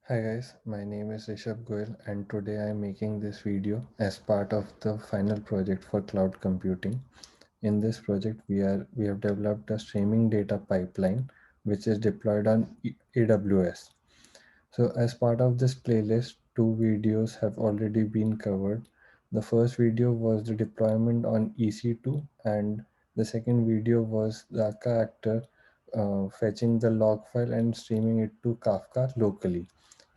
Hi guys, my name is Rishabh Goyal and today I am making this video as part of the final project for cloud computing. In this project we have developed a streaming data pipeline which is deployed on AWS. So as part of this playlist, two videos have already been covered. The first video was the deployment on EC2 and the second video was the Akka actor fetching the log file and streaming it to Kafka locally.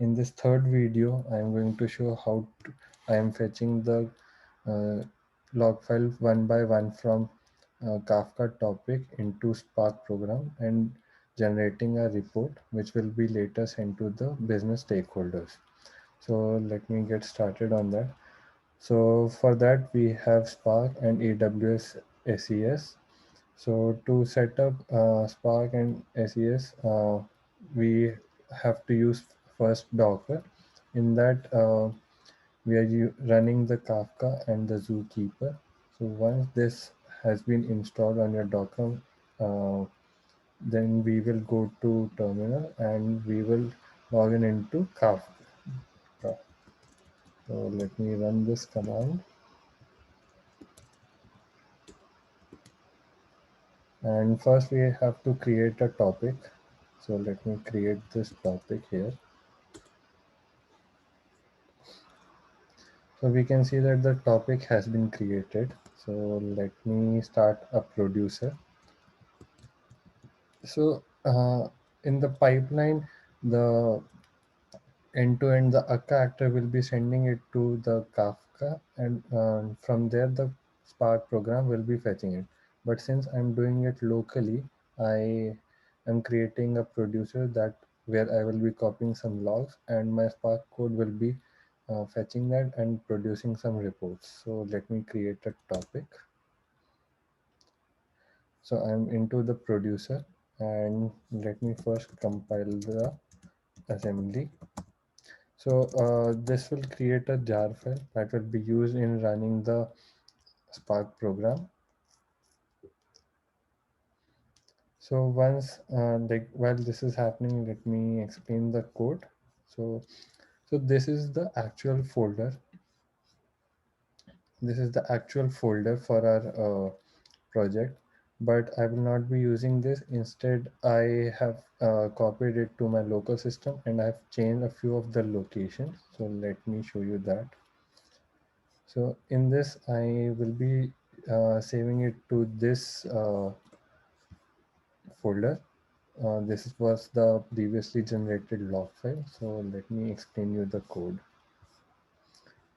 In this third video, I am going to show how I am fetching the uh, log file one by one from Kafka topic into Spark program and generating a report which will be later sent to the business stakeholders. So let me get started on that. So for that we have Spark and AWS SES. So to set up Spark and SES, we have to use first Docker. In that, we are running the Kafka and the Zookeeper. So once this has been installed on your Docker, uh, then we will go to terminal and we will log in into Kafka. So let me run this command. And first we have to create a topic. So let me create this topic here. So we can see that the topic has been created. So let me start a producer. So in the pipeline, the end to end, the Akka actor will be sending it to the Kafka, and from there the Spark program will be fetching it. But since I'm doing it locally, I am creating a producer that where I will be copying some logs, and my Spark code will be fetching that and producing some reports. So let me create a topic. So I'm into the producer, and let me first compile the assembly. So this will create a jar file that will be used in running the Spark program. So once like while this is happening, let me explain the code. So so this is the actual folder. This is the actual folder for our project, but I will not be using this. Instead, I have copied it to my local system and I've changed a few of the locations. So let me show you that. So in this, I will be saving it to this folder. This was the previously generated log file. So let me explain you the code.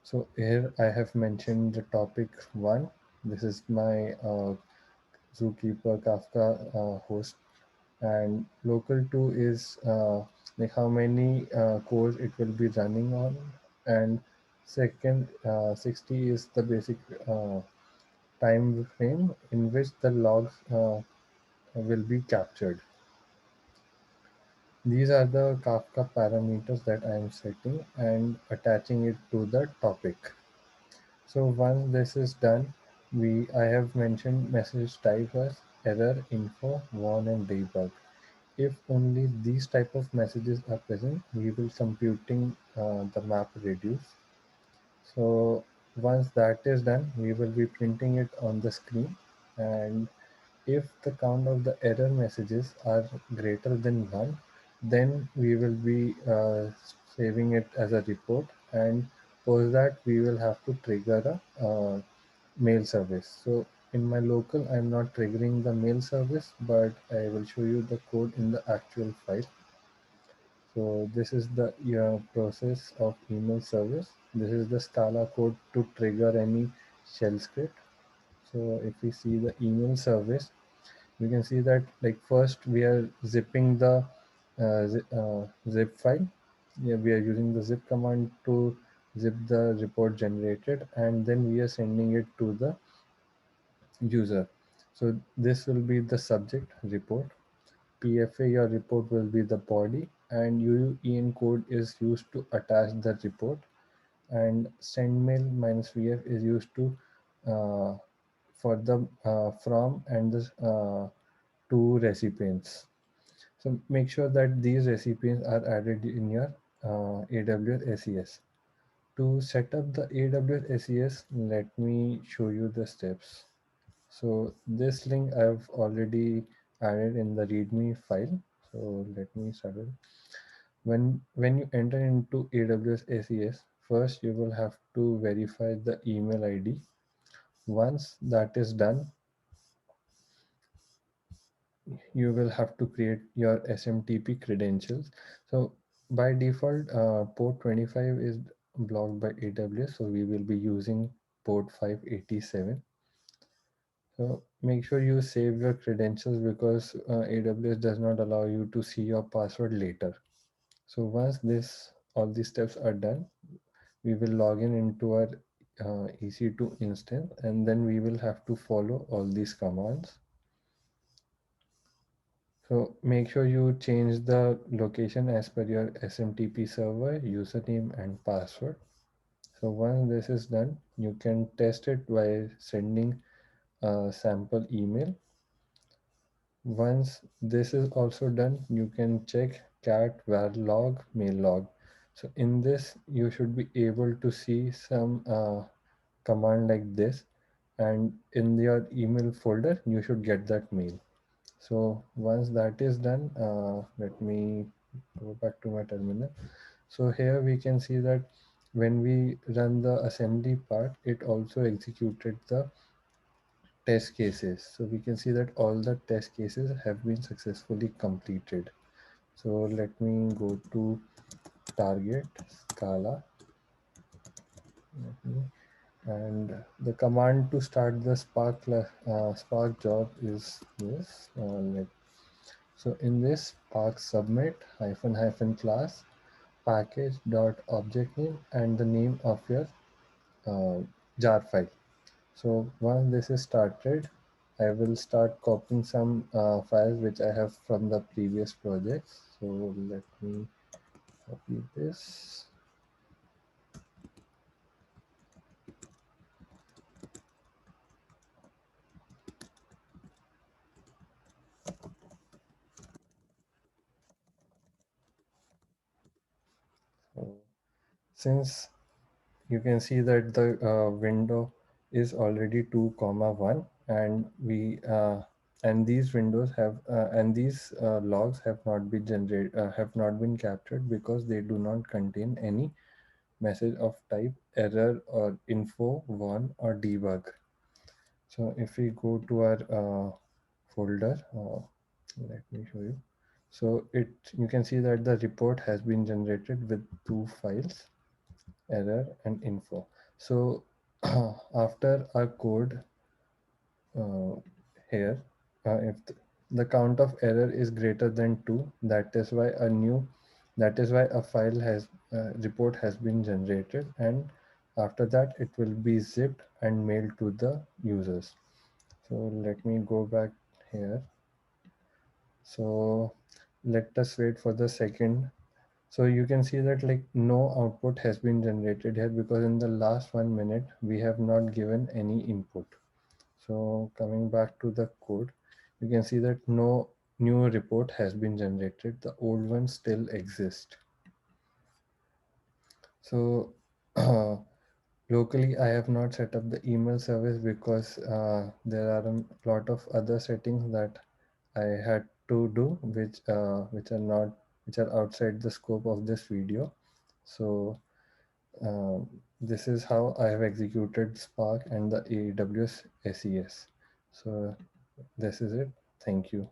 So here I have mentioned the topic one. This is my Zookeeper Kafka host, and local 2 is like how many cores it will be running on, and second 60 is the basic time frame in which the logs will be captured. These are the Kafka parameters that I am setting and attaching it to the topic. So once this is done, I have mentioned message type as error, info, warn, and debug. If only these type of messages are present, we will computing the map reduce. So once that is done, we will be printing it on the screen, and if the count of the error messages are greater than 1, then we will be saving it as a report, and post that we will have to trigger a mail service. So in my local, I'm not triggering the mail service, but I will show you the code in the actual file. So this is the process of email service. This is the Scala code to trigger any shell script. So if we see the email service, we can see that like first we are zipping the zip file. Yeah, we are using the zip command to zip the report generated, and then we are sending it to the user. So this will be the subject report. PFA, your report will be the body, and UUEN code is used to attach the report, and sendmail minus VF is used to uh, for the from and the two recipients. So make sure that these recipients are added in your AWS SES. To set up the AWS SES, let me show you the steps. So this link I've already added in the README file. So let me start it. When you enter into AWS SES, first you will have to verify the email ID. Once that is done, you will have to create your SMTP credentials. So by default, port 25 is blocked by AWS, so we will be using port 587. So make sure you save your credentials because AWS does not allow you to see your password later. So once this all these steps are done, we will log in into our EC2 instance, and then we will have to follow all these commands. So make sure you change the location as per your SMTP server, username and password. So once this is done, you can test it by sending a sample email. Once this is also done, you can check cat var log mail log. So in this, you should be able to see some command like this, and in your email folder, you should get that mail. So once that is done, let me go back to my terminal. So here we can see that when we run the assembly part, it also executed the test cases. So we can see that all the test cases have been successfully completed. So let me go to target Scala, and the command to start the Spark job is this. So in this Spark submit hyphen hyphen class package dot object name and the name of your uh, jar file. So once this is started, I will start copying some files which I have from the previous projects. So let me copy this. So since you can see that the window is already 2 comma 1, and we and these windows have and these logs have not been captured because they do not contain any message of type error or info one or debug. So if we go to our folder, let me show you. So you can see that the report has been generated with two files, error and info. So after our code uh, here, if the count of error is greater than 2, that is why a file has report has been generated, and after that it will be zipped and mailed to the users. So let me go back here. So let us wait for the second. So you can see that like no output has been generated here because in the last 1 minute we have not given any input. So coming back to the code, you can see that no new report has been generated. The old one still exists. So locally, I have not set up the email service because there are a lot of other settings that I had to do, which are not which are outside the scope of this video. So this is how I have executed Spark and the AWS SES. So this is it. Thank you.